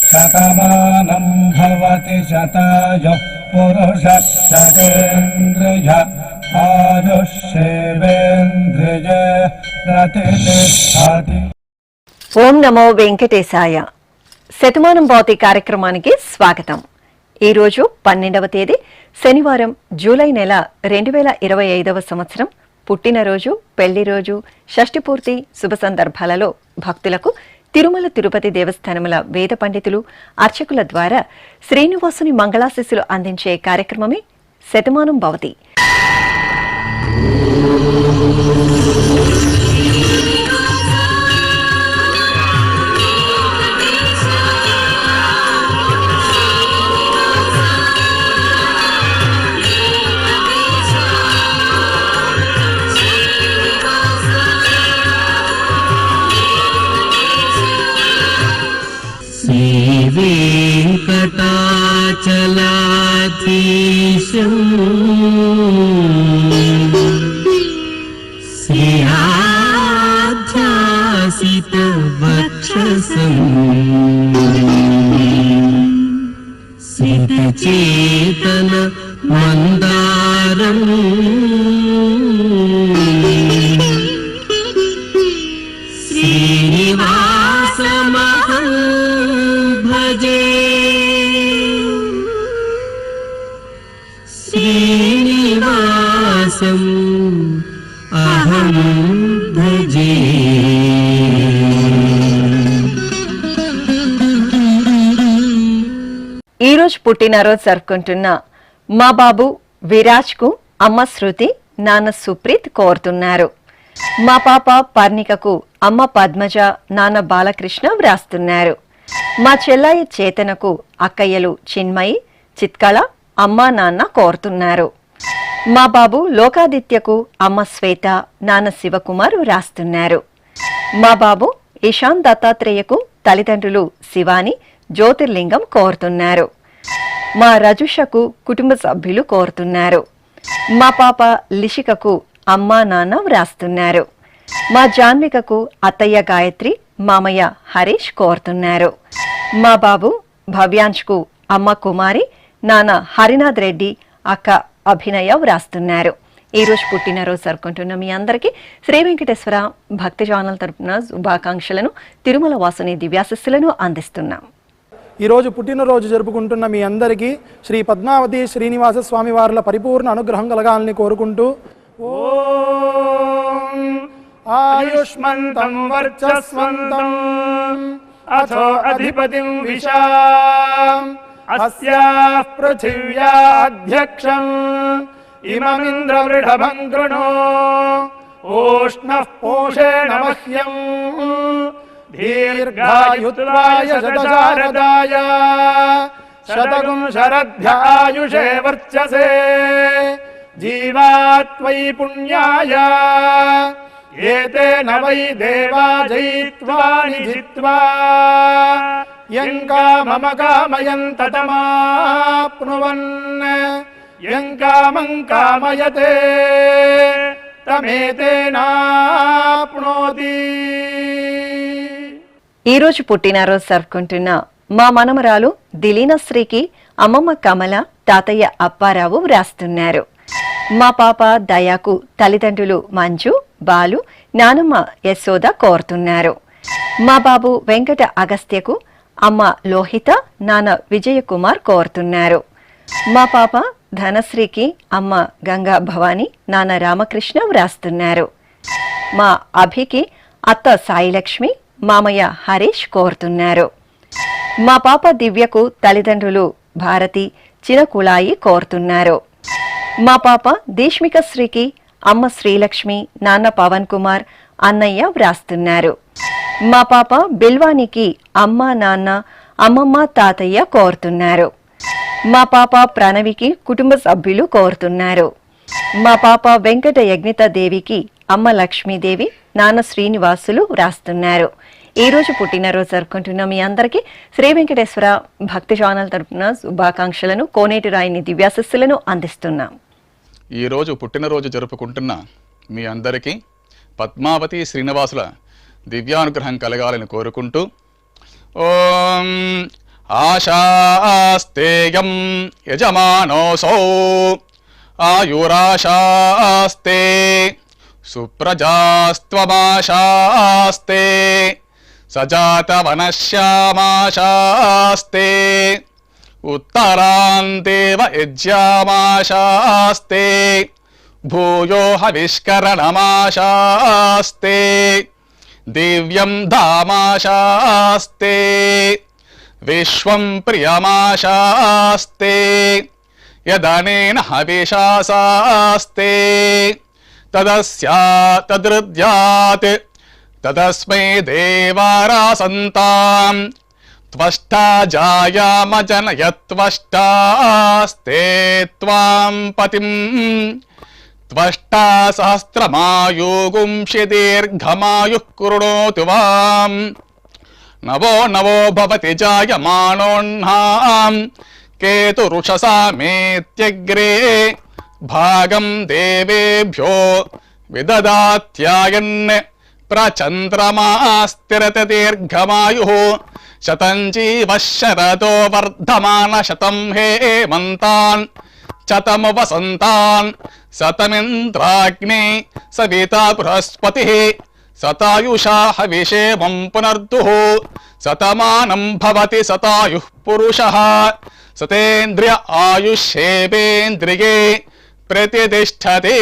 శతమానం భవతి శతాయుః పురుషः శతేంద్రియ ఆయుష్యేవేంద్రియ ప్రతిష్ఠతి. ఓం నమో వెంకటేశాయ. శతమానం భవతి కార్యక్రమానికి స్వాగతం. ఈరోజు 12వ తేదీ శనివారం, జూలై నెల 2025వ సంవత్సరం. పుట్టినరోజు, పెళ్లి రోజు, షష్ఠి పూర్తి శుభ సందర్భాలలో భక్తులకు తిరుమల తిరుపతి దేవస్థానముల వేద పండితులు, అర్చకుల ద్వారా శ్రీనివాసుని మంగళాశిస్సులు అందించే కార్యక్రమమే శతమానం భవతి. శ్రీవేంకటాచలాధీశం శ్రీయాధ్యాసితవక్షసం సితచేతన మందారం శ్రీనివాసమహం భజే. శ్రీనివాసం అహం భజే. ఈరోజు పుట్టినరోజు జరుపుకుంటున్న మా బాబు విరాజ్కు అమ్మ శృతి, నాన్న సుప్రీత్ కోరుతున్నారు. మా పాప పర్ణికకు అమ్మ పద్మజ, నాన్న బాలకృష్ణ వ్రాస్తున్నారు. మా చెల్లాయి చేతనకు అక్కయ్యలు చిన్మయి, చిత్కళ, అమ్మా నాన్న కోరుతున్నారు. మా బాబు లోకాదిత్యకు అమ్మ శ్వేత, నాన్న శివకుమార్ వ్రాస్తున్నారు. మా బాబు ఇషాన్ దత్తాత్రేయకు తల్లిదండ్రులు శివాని, జ్యోతిర్లింగం కోరుతున్నారు. మా రజుషకు కుటుంబ సభ్యులు కోరుతున్నారు. మా పాప లిషికకు అమ్మా నాన్న వ్రాస్తున్నారు. మా జాన్వికకు అత్తయ్య గాయత్రి, మామయ్య హరీష్ కోరుతున్నారు. మా బాబు భవ్యాంష్కు అమ్మ కుమారి, నాన్న హరినాథ్ రెడ్డి, అక్క అభినయ వ్రాస్తున్నారు. ఈరోజు పుట్టినరోజు జరుపుకుంటున్న మీ అందరికీ శ్రీ వెంకటేశ్వర భక్తి ఛానల్ తరపున శుభాకాంక్షలను, తిరుమల వాసుని దివ్యాశిస్సులను అందిస్తున్నాం. ఈరోజు పుట్టినరోజు జరుపుకుంటున్న మీ అందరికీ శ్రీ పద్మావతి శ్రీనివాస స్వామి వారుల పరిపూర్ణ అనుగ్రహం కలగాలని కోరుకుంటూ, ఓం ఆయుష్మంతం వర్చస్వంతం అథో అధిపతిం విశాం అస్యాః పృథివ్యాధ్యక్షం ఇమమింద్రవృఢభం కృణో ఓష్ణః పోషేణ మహ్యం దీర్ఘాయుత్వాయ శతశారదాయ శతగుం శరద్భ్యాయుషే వర్చసే జీవాత్వై పుణ్యాయ ఏతేన వై దేవా జయిత్వాని జిత్వా యం కామమ కామయంత తమాప్నువన్ యం కామం కామయతే తమేతేనాప్నోతి. ఈరోజు పుట్టినరోజు జరుపుకుంటున్న మా మనమరాలు దిలీనశ్రీకి అమ్మమ్మ కమల, తాతయ్య అప్పారావు వ్రాస్తున్నారు. మా పాప దయాకు తల్లిదండ్రులు మంజు, బాలు, నానమ్మ యశోద కోరుతున్నారు. మా బాబు వెంకట అగస్త్యకు అమ్మ లోహిత, నాన్న విజయకుమార్ కోరుతున్నారు. మా పాప ధనశ్రీకి అమ్మ గంగా భవాని, నాన్న రామకృష్ణ వ్రాస్తున్నారు. మా అభికి అత్త సాయిలక్ష్మి, మామయ్య హరీష్ కోరుతున్నారు. మా పాప దివ్యకు తల్లిదండ్రులు భారతి, చినకుళాయి కోరుతున్నారు. మా పాప దీష్మిక శ్రీకి అమ్మ శ్రీలక్ష్మి, నాన్న పవన్ కుమార్, అన్నయ్య వ్రాస్తున్నారు. మా పాప బిల్వానికి అమ్మ నాన్న, అమ్మమ్మ తాతయ్య కోరుతున్నారు. మా పాప ప్రణవికి కుటుంబ సభ్యులు కోరుతున్నారు. మా పాప వెంకట యజ్ఞిత దేవికి అమ్మ లక్ష్మీదేవి, నాన్న శ్రీనివాసులు వ్రాస్తున్నారు. ఈ రోజు పుట్టినరోజు జరుపుకుంటున్న మీ అందరికీ శ్రీ వెంకటేశ్వర భక్తి ఛానల్ తరపున శుభాకాంక్షలను, కోనేటి రాయిని దివ్యాశిస్సులను అందిస్తున్నాం. ఈ రోజు పుట్టినరోజు జరుపుకుంటున్న మీ అందరికీ పద్మావతి శ్రీనివాసుల దివ్యానుగ్రహం కలగాలని కోరుకుంటూ ఓం ఆశాస్తేయం యజమానోసౌ ఆయురాశాస్తే సుప్రజాస్త్వమాశాస్తే సజాతవనశ్యామాశాస్తే ఉత్తరాందేవ యజ్యామాశాస్తే భూయో హవిష్కరణమాశాస్తే దివ్యం ధామాశాస్తే విశ్వం ప్రియమాశాస్తే యదనేన హవిషాసాస్తే తదృద్యాత్ తదస్మై దేవారాసంతాం త్వష్టా జాయామజనయత్వష్టాస్తే త్వాం పతిం త్వష్టా సహస్రమాయుగుంషి దీర్ఘమాయుః కృణోతు వాం నవో నవో భవతి జాయమానోన్హాం కేతురుషసామేత్యగ్రే భాగం దేవేభ్యో విదదాత్యాయన్ ప్రచంద్రమాస్తిరత దీర్ఘమాయుః శతం జీవః శరదో వర్ధమాన శతం హేమంతాన్ శతము వసంతాన్ శతమింద్రాగ్నే సవితా బృహస్పతిః శతాయుషా హవిషేమం పునర్దుః శతమానం భవతి శతాయుః పురుషః సతేంద్రియ ఆయుష్యేవేంద్రియే ప్రతిష్టతే.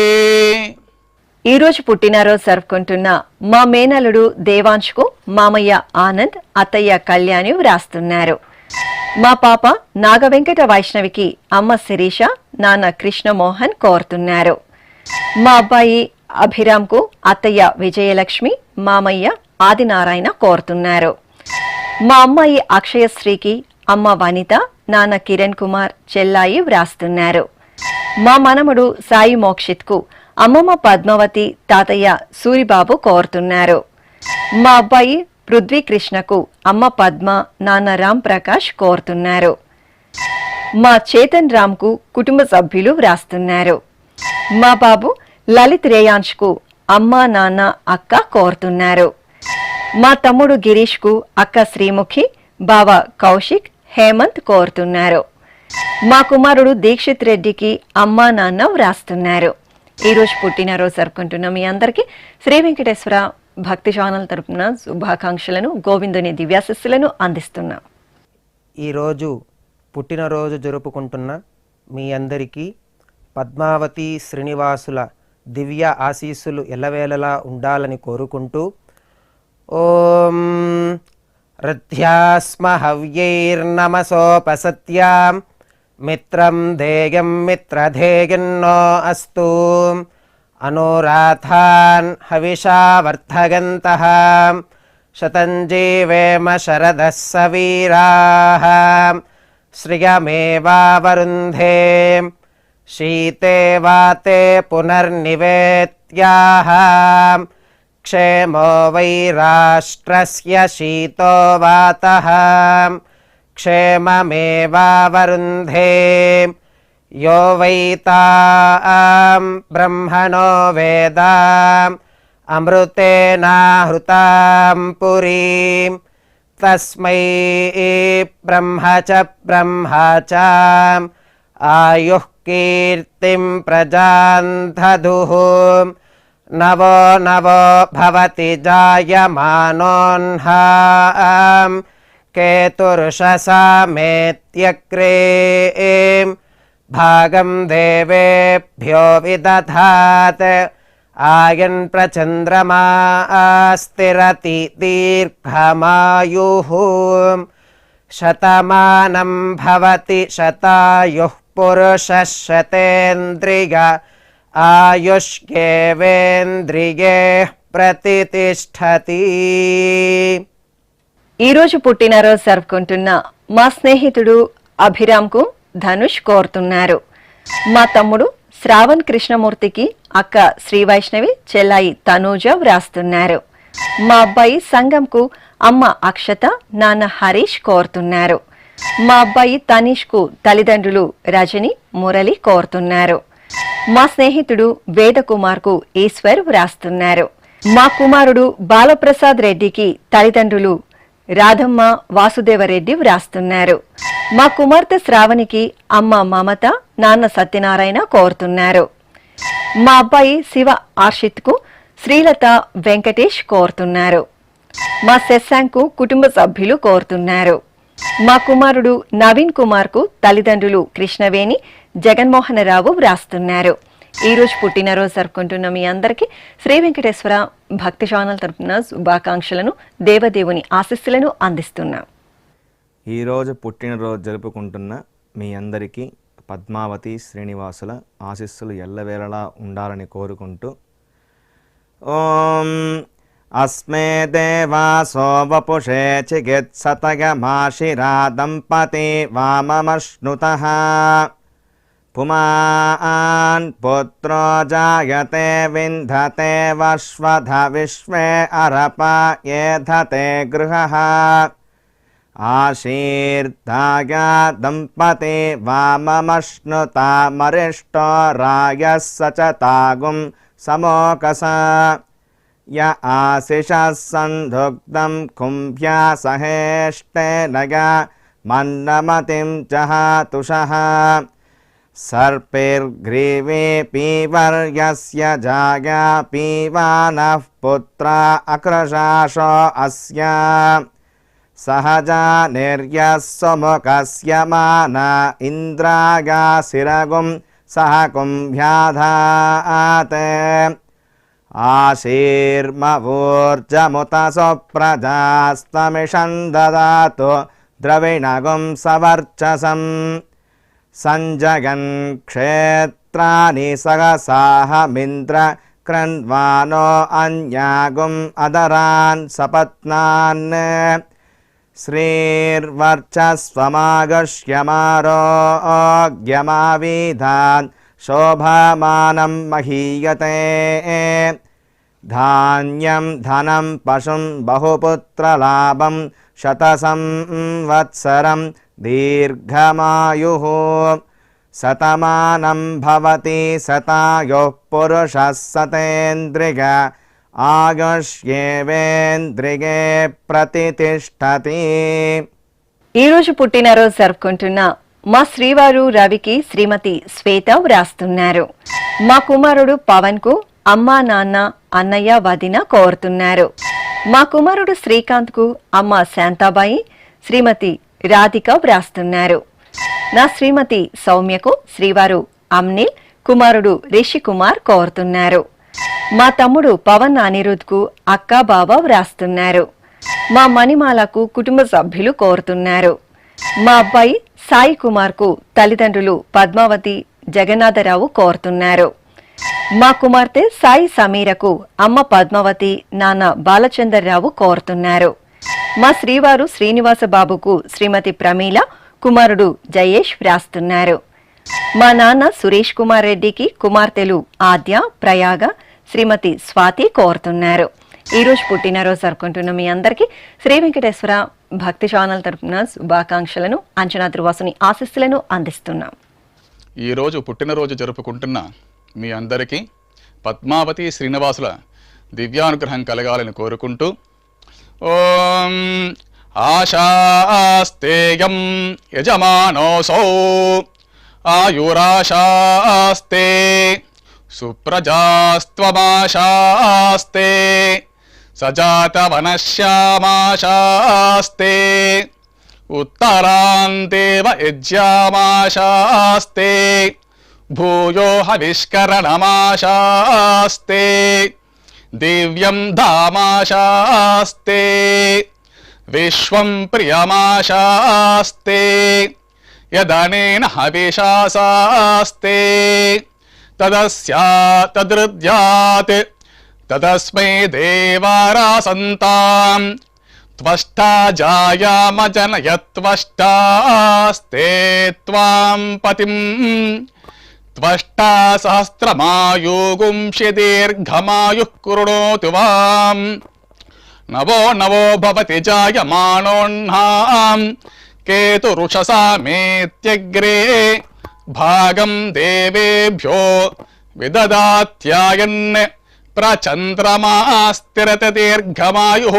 ఈరోజు పుట్టినరోజు జరుపుకుంటున్న మా మేనలుడు దేవాంశ్కు మామయ్య ఆనంద్, అత్తయ్య కళ్యాణి వ్రాస్తున్నారు. మా పాప నాగవెంకట వైష్ణవికి అమ్మ శిరీష, నాన్న కృష్ణమోహన్ కోరుతున్నారు. మా అబ్బాయి అభిరామ్కు అత్తయ్య విజయలక్ష్మి, మామయ్య ఆదినారాయణ కోరుతున్నారు. మా అమ్మాయి అక్షయశ్రీకి అమ్మ వనిత, నాన్న కిరణ్ కుమార్, చెల్లాయి వ్రాస్తున్నారు. మా మనముడు సాయి మోక్షిత్కు అమ్మమ్మ పద్మావతి, తాతయ్య సూరిబాబు కోరుతున్నారు. మా అబ్బాయి పృథ్వీ కృష్ణకు అమ్మ పద్మ, నాన్న రామ్ ప్రకాష్ కోరుతున్నారు. మా చేతన్ రామ్కు కుటుంబ సభ్యులు వ్రాస్తున్నారు. మా బాబు లలిత్ రేయాంష్కు అమ్మ, నాన్న, అక్క కోరుతున్నారు. మా తమ్ముడు గిరీష్కు అక్క శ్రీముఖి, బావ కౌశిక్, హేమంత్ కోరుతున్నారు. మా కుమారుడు దీక్షిత్ రెడ్డికి అమ్మా, నాన్న వ్రాస్తున్నారు. ఈరోజు పుట్టినరోజు జరుపుకుంటున్న మీ అందరికీ శ్రీ వెంకటేశ్వర భక్తి ఛానల్ తరపున శుభాకాంక్షలను, గోవిందుని దివ్యాశిస్సులను అందిస్తున్నాం. ఈరోజు పుట్టినరోజు జరుపుకుంటున్న మీ అందరికీ పద్మావతి శ్రీనివాసుల దివ్య ఆశీస్సులు ఎల్లవేళలా ఉండాలని కోరుకుంటూ ఓం రథ్యాస్మ హవ్యైర్నమసోపసత్యాం మిత్రం ధేయం మిత్రధేయన్నో అస్తు అనురాధాన్ హవిషా వర్ధగంతః శతం జీవేమ శరదః సవీరాః శ్రియమేవావరుంధే శీతే వాతే పునర్నివేత్యాః క్షేమో వై రాష్ట్రస్య శీతో వాతః క్షేమమేవావరుంధే యో వై తాం బ్రహ్మణో వేద అమృతేనాహృతాం పురీం తస్మై బ్రహ్మ చ ఆయుః కీర్తిం ప్రజాం దదుః నవో నవో భవతి జాయమానోన్హాం కేతుర్షసామేత్యగ్రే భాగం దేవేభ్యో విదధాత్ ఆయన్ ప్రచంద్రమా స్థిరతి దీర్ఘమాయుః శతమానం భవతి శతాయుః పురుషः శతేంద్రియ ఆయుష్యేవేంద్రియే ప్రతిష్టతి. ఈరోజు పుట్టినరోజు జరుపుకుంటున్న మా స్నేహితుడు అభిరామ్కు ధనుష్ కోరుతున్నారు. మా తమ్ముడు శ్రావణ్ కృష్ణమూర్తికి అక్క శ్రీ వైష్ణవి, చెల్లాయి తనూజ వ్రాస్తున్నారు. మా అబ్బాయి సంగంకు అమ్మ అక్షత, నాన్న హరీష్ కోరుతున్నారు. మా అబ్బాయి తనీష్కు తల్లిదండ్రులు రజని, మురళి కోరుతున్నారు. మా స్నేహితుడు వేదకుమార్కు ఈశ్వర్ వ్రాస్తున్నారు. మా కుమారుడు బాలప్రసాద్ రెడ్డికి తల్లిదండ్రులు రాధమ్మ వాసుదేవరెడ్డి వ్రాస్తున్నారు. మా కుమార్తె శ్రావణికి అమ్మ మమత, నాన్న సత్యనారాయణ కోరుతున్నారు. మా అబ్బాయి శివ ఆర్షిత్కు శ్రీలత వెంకటేష్ కోరుతున్నారు. మా శశాంకు కుటుంబ సభ్యులు కోరుతున్నారు. మా కుమారుడు నవీన్ కుమార్కు తల్లిదండ్రులు కృష్ణవేణి, జగన్మోహనరావు వ్రాస్తున్నారు. ఈ రోజు పుట్టినరోజు జరుపుకుంటున్న మీ అందరికీ శ్రీ వెంకటేశ్వర భక్తి ఛానల్ తరపున శుభాకాంక్షలను, దేవదేవుని ఆశీస్సులను అందిస్తున్నాం. ఈరోజు పుట్టినరోజు జరుపుకుంటున్న మీ అందరికీ పద్మావతి శ్రీనివాసుల ఆశీస్సులు ఎల్లవేళలా ఉండాలని కోరుకుంటూ ఓం అస్మే దేవాసో వపుషే చికిత్సతగమాశిరా దంపతి వామమశ్నుతః పుమాన్ పుత్రో జాయతే వింధతే వశ్వధ విశ్వే అరప ఏధతే గృహః ఆశీర్దాయ దంపతి వామమశ్నుతామరిష్టో రాయः సచతాగుం సమోకస య ఆశిషः సంధుగ్ధం కుంభ్యా సహేష్టేనయ మన్నమతిం జహాతుషః సర్పైర్గ్రీవే పీవర్యస్య జాయా పీవానః పుత్రా అక్రశాశో అస్య సహజా నిర్యస్సుముఖస్య మాన ఇంద్రాగాశిరగుం సహ కుంభ్యాధాతే ఆశీర్మవూర్జముత సుప్రజాస్తమిషం దదాతు ద్రవిణగుం సవర్చసం సంజగన్ క్షేత్రాని సహసాహమింద్ర క్రన్వానో అన్యాగుం అదరాన్ సపత్నాన్ శ్రీర్వర్చస్వమాగశ్యమారోగ్యమావిధాన్ శోభమానం మహీయతే ధాన్యం ధనం పశుం బహుపుత్రలాభం శతసంవత్సరం దీర్ఘమాయుః శతమానం భవతి శతాయుః పురుషः శతేంద్రియ ఆయుష్యేవేంద్రియే ప్రతితిష్ఠతి. ఈ రోజు పుట్టినరోజు జరుపుకుంటున్న మా శ్రీవారు రవికి శ్రీమతి శ్వేత వ్రాస్తున్నారు. మా కుమారుడు పవన్ కు అమ్మా, నాన్న, అన్నయ్య, వదిన కోరుతున్నారు. మా కుమారుడు శ్రీకాంత్ కు అమ్మ శాంతాబాయి, శ్రీమతి రాధిక వ్రాస్తున్నారు. నా శ్రీమతి సౌమ్యకు శ్రీవారు అమ్నిల్, కుమారుడు రిషి కుమార్ కోరుతున్నారు. మా తమ్ముడు పవన్ అనిరుద్ కు అక్క, బావ వ్రాస్తున్నారు. మా మణిమాలకు కుటుంబ సభ్యులు కోరుతున్నారు. మా అబ్బాయి సాయి కుమార్ కు తల్లిదండ్రులు పద్మావతి, జగన్నాథరావు కోరుతున్నారు. మా కుమార్తె సాయి సమీరకు అమ్మ పద్మావతి, నాన్న బాలచందర్రావు కోరుతున్నారు. మా శ్రీవారు శ్రీనివాస బాబుకు శ్రీమతి ప్రమీల, కుమారుడు జయేష్ వ్రాస్తున్నారు. మా నాన్న సురేష్ కుమార్ రెడ్డికి కుమార్తెలు ఆద్య, ప్రయాగ, శ్రీమతి స్వాతి కోరుతున్నారు. ఈ రోజు పుట్టినరోజు జరుపుకుంటున్న మీ అందరికీ శ్రీ వెంకటేశ్వర భక్తి ఛానల్ తరపున శుభాకాంక్షలను, అంచనా దుర్వాసుని ఆశీస్సులను అందిస్తున్నాం. ఈ రోజు పుట్టినరోజు జరుపుకుంటున్న మీ అందరికీ పద్మావతి శ్రీనివాసుల దివ్యానుగ్రహం కలగాలని కోరుకుంటూ ఓం ఆశాస్తేయం యజమానోసౌ ఆయురాశాస్తే సుప్రజాస్త్వమాశాస్తే సజాతవనశ్యామాశాస్తే ఉత్తరాందేవ యజ్యామాశాస్తే భూయో హవిష్కరణమాశాస్తే దివ్యం ధామాశాస్తే విశ్వం ప్రియమాశాస్తే యదనేన హవిషాసాస్తే తదృద్యాత్ తదస్మై దేవారాసంతాం త్వష్టా జాయామజనయత్వష్టాస్తే త్వాం పతిం త్వష్టా సహస్రమాయుగుంషి దీర్ఘమాయుః కృణోతు వాం నవో నవో భవతి జాయమానోన్నాం కేతురుషసామేత్యగ్రే భాగం దేవేభ్యో విదదాత్యాయన్ ప్రచంద్రమా స్థిరత దీర్ఘమాయుః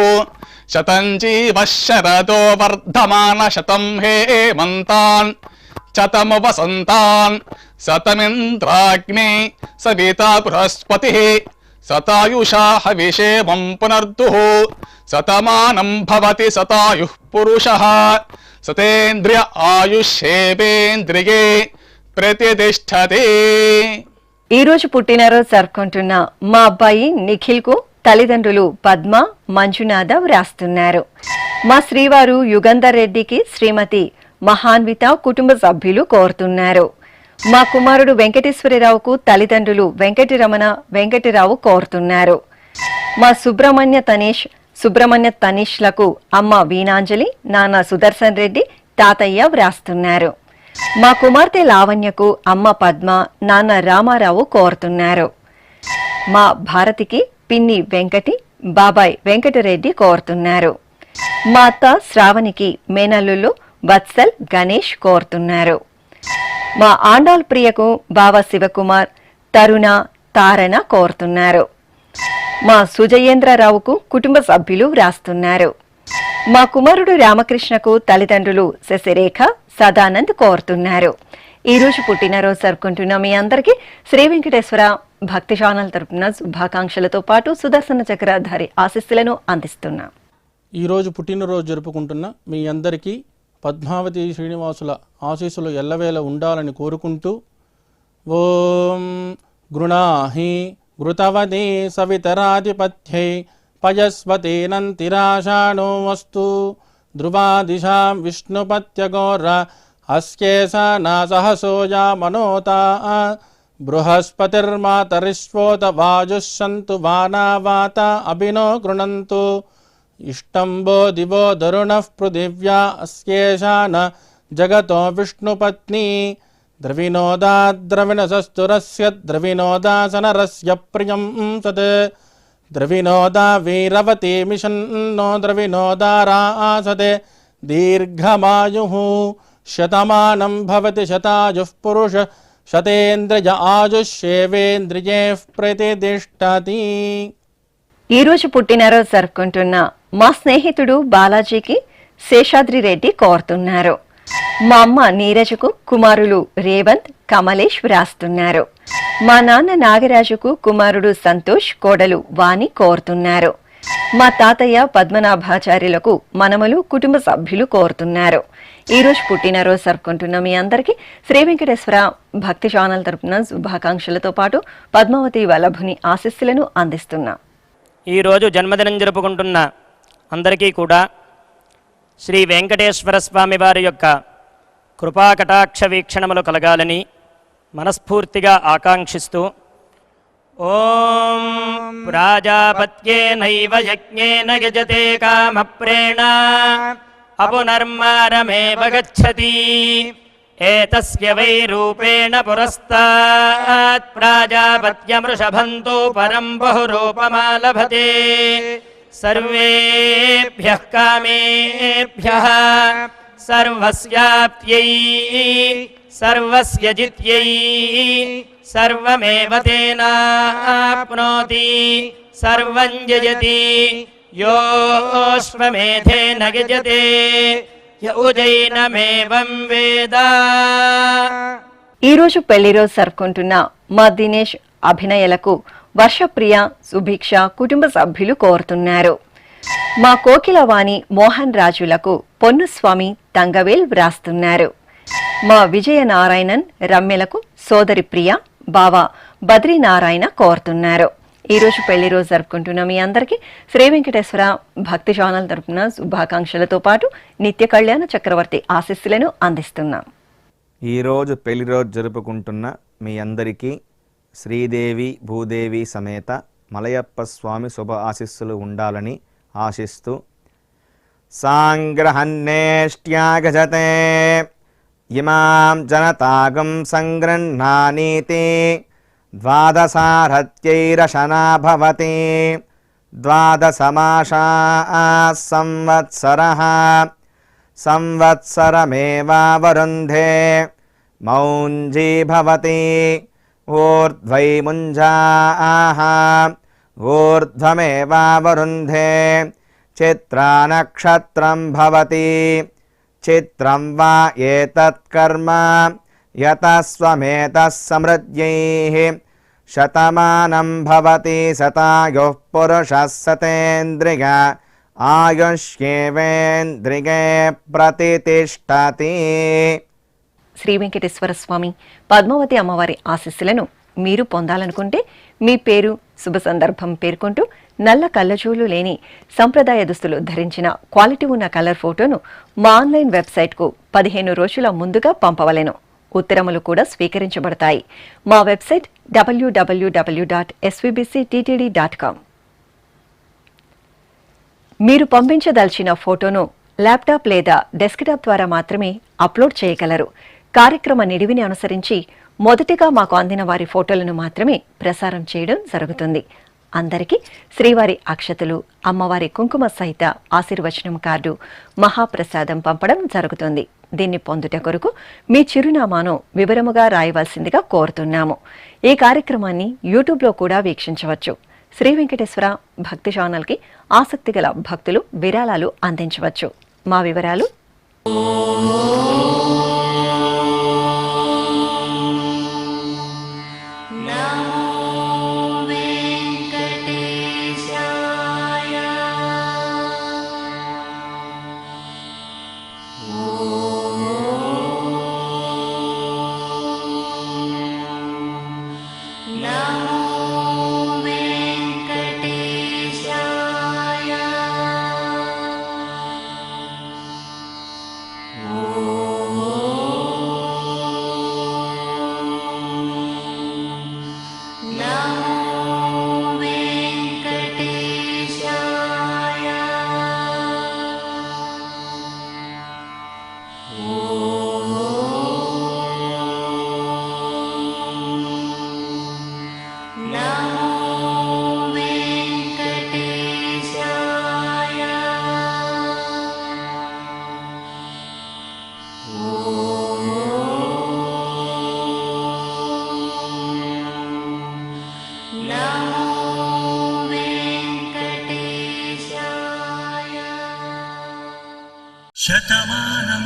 శతం జీవః శరదో వర్ధమాన శతం హేమంతాన్ శతము వసంతాన్ శతమింద్రాగ్నే సవితా బృహస్పతిః శతాయుషా హవిషేమం పునర్దుః శతమానం భవతి శతాయుః పురుషః శతేంద్రియ ఆయుష్యేవేంద్రియే ప్రతిష్టతే. ఈ రోజు పుట్టినరోజు జరుపుకుంటున్న మా అబ్బాయి నిఖిల్ కు తల్లిదండ్రులు పద్మ మంజునాథ వ్రాస్తున్నారు. మా శ్రీవారు యుగంధర్ రెడ్డికి శ్రీమతి మహాన్విత కుటుంబ సభ్యులు కోరుతున్నారు. మా కుమారుడు వెంకటేశ్వరరావుకు తల్లిదండ్రులు వెంకటరమణ వెంకటరావు కోరుతున్నారు. మా సుబ్రహ్మణ్య తనీష్లకు అమ్మ వీణాంజలి, నాన్న సుదర్శన్ రెడ్డి, తాతయ్య వ్రాస్తున్నారు. మా కుమార్తె లావణ్యకు అమ్మ పద్మ, నాన్న రామారావు కోరుతున్నారు. మా భారతికి పిన్ని వెంకటి, బాబాయ్ వెంకటరెడ్డి కోరుతున్నారు. మా అత్త శ్రావణికి మేనల్లుళ్ళు వత్సల్, గణేష్ కోరుతున్నారు. మా ఆండాల్ ప్రియకు బావ శివకుమార్, తరుణ, తారణ కోరుతున్నారు. మా సుజయేంద్రరావుకు కుటుంబ సభ్యులు వ్రాస్తున్నారు. మా కుమారుడు రామకృష్ణకు తల్లిదండ్రులు శశిరేఖ, సదానంద్ కోరుతున్నారు. ఈ రోజు పుట్టినరోజు జరుపుకుంటున్న మీ అందరికీ శ్రీ వెంకటేశ్వర భక్తి ఛానల్ తరపున శుభాకాంక్షలతో పాటు సుదర్శన చక్రధారి ఆశీస్సులను అందిస్తున్నాం. ఈరోజు పుట్టినరోజు జరుపుకుంటున్న మీ అందరికీ పద్మావతి శ్రీనివాసుల ఆశీస్సులు ఎల్లవేళ ఉండాలని కోరుకుంటూ ఓం గృణాహి ఘృతవదే సవితరాధిపత్యై పయస్వతేనంతిరాషాణో వస్తు ధ్రువాదిశాం విష్ణుపత్యగోర అస్యేషా సహసోజా మనోతా బృహస్పతిర్మాతరిష్వోత వాజుః సంతు వానావాత అభినో గృణంతు ఇష్టంబో దివో దరుణః పృథివ్యా అస్యేషాన జగతో విష్ణుపత్ని ద్రవినోదా ద్రవిణసస్తురస్య ద్రవినోదాసనరస్య ప్రియం సత్ ద్రవినోదా వీరవతి మిషన్నో ద్రవినోదారాసతే దీర్ఘమాయుః శతమానం భవతి శతాయుః పురుష శతేంద్రియ ఆయుష్యేవేంద్రియే ప్రతిష్టతి. ఈ రోజు పుట్టినరోజు జరుపుకుంటున్న మా స్నేహితుడు బాలాజీకి శేషాద్రి రెడ్డి కోరుతున్నారు. మా అమ్మ నీరజకు కుమారులు రేవంత్, కమలేష్ వ్రాస్తున్నారు. మా నాన్న నాగరాజుకు కుమారుడు సంతోష్, కోడలు వాణి కోరుతున్నారు. మా తాతయ్య పద్మనాభాచార్యులకు మనమలు, కుటుంబ సభ్యులు కోరుతున్నారు. ఈ రోజు పుట్టినరోజు జరుపుకుంటున్న మీ అందరికీ శ్రీ వెంకటేశ్వర భక్తి ఛానల్ తరపున శుభాకాంక్షలతో పాటు పద్మావతి వల్లభుని ఆశీస్సులను అందిస్తున్నాం. ఈరోజు జన్మదినం జరుపుకుంటున్న అందరికీ కూడా శ్రీ వెంకటేశ్వర స్వామి వారి యొక్క కృపాకటాక్ష వీక్షణములు కలగాలని మనస్ఫూర్తిగా ఆకాంక్షిస్తూ ఓం ప్రాజాపత్యేనైవ యజ్ఞేన యజతే కామప్రేణ అపునర్మారమేవ గచ్చతి ఏతస్య వై రూపేణ పురస్తాత్ ప్రాజాపత్యమృషభంతో పరం బహురూపమాలభతే సర్వేభ్యః కామేభ్యః సర్వస్యాప్త్యై సర్వస్య జిత్యై సర్వమేవ తేనాప్నోతి సర్వం జయతి యోశ్వమేధేన యజతే యౌజైనమేవం వేద. ఈ రోజు పెళ్లి రోజు జరుపుకుంటున్న మా దినేష్ అభినయలకు వర్షప్రియ, సుభిక్ష కుటుంబ సభ్యులు కోరుతున్నారు. మా కోకిలవాణి మోహన్ రాజులకు పొన్నుస్వామి, తంగవేల్ వ్రాస్తున్నారు. మా విజయనారాయణన్ రమ్యలకు సోదరి ప్రియ, బావ బద్రీనారాయణ కోరుతున్నారు. ఈ రోజు పెళ్లి రోజు జరుపుకుంటున్న మీ అందరికీ శ్రీ వెంకటేశ్వర భక్తి ఛానల్ తరపున శుభాకాంక్షలతో పాటు నిత్య కళ్యాణ చక్రవర్తి ఆశీస్సులను అందిస్తున్నాం. ఈరోజు పెళ్లి రోజు జరుపుకుంటున్న మీ అందరికీ శ్రీదేవి భూదేవి సమేత మలయప్ప స్వామి శుభ ఆశీస్సులు ఉండాలని ఆశిస్తూ సాంగ్రహన్నేష్ట్యాగజతే ఇమాం జనతాగం సంగృహ్ణానీతి ద్వాదశారథ్యైరశనా భవతి ద్వాదశమాసా సంవత్సరః సంవత్సరమేవావరుంధే మౌంజీ భవతి ఊర్ధ్వై ముంజాః ऊर्ध्वमेवावरुन्धे चित्रानक्षत्रं भवति चित्रं वा एतत्कर्म यतः स्वमेतः समृद्ध्यैः शतमानं भवति शतायुः पुरुषः शतेन्द्रिय आयुष्येवेन्द्रिये प्रतितिष्ठति. శ్రీ వెంకటేశ్వర స్వామి పద్మావతి అమ్మవారి ఆశీస్సులను మీరు పొందాలనుకుంటే మీ పేరు శుభ సందర్భం పేర్కొంటూ నల్ల కళ్ళజోలు లేని సంప్రదాయ దుస్తులు ధరించిన క్వాలిటీ ఉన్న కలర్ ఫోటోను మా ఆన్లైన్ వెబ్సైట్కు 15 రోజుల ముందుగా పంపవలెను. ఉత్తరములు కూడా స్వీకరించబడతాయి. మా వెబ్సైట్ www.svbcttd.com. మీరు పంపించదలిచిన ఫోటోను ల్యాప్టాప్ లేదా డెస్క్టాప్ ద్వారా మాత్రమే అప్లోడ్ చేయగలరు. కార్యక్రమ నిడివిని అనుసరించి మొదటిగా మాకు అందిన వారి ఫోటోలను మాత్రమే ప్రసారం చేయడం జరుగుతుంది. అందరికీ శ్రీవారి అక్షతలు, అమ్మవారి కుంకుమ సహిత ఆశీర్వచనం కార్డు, మహాప్రసాదం పంపడం జరుగుతుంది. దీన్ని పొందుట కొరకు మీ చిరునామాను వివరముగా రాయవలసిందిగా కోరుతున్నాము. ఈ కార్యక్రమాన్ని యూట్యూబ్లో కూడా వీక్షించవచ్చు. శ్రీ వెంకటేశ్వర భక్తి ఛానల్కి ఆసక్తి గల భక్తులు విరాళాలు అందించవచ్చు. మా వివరాలు శతమానం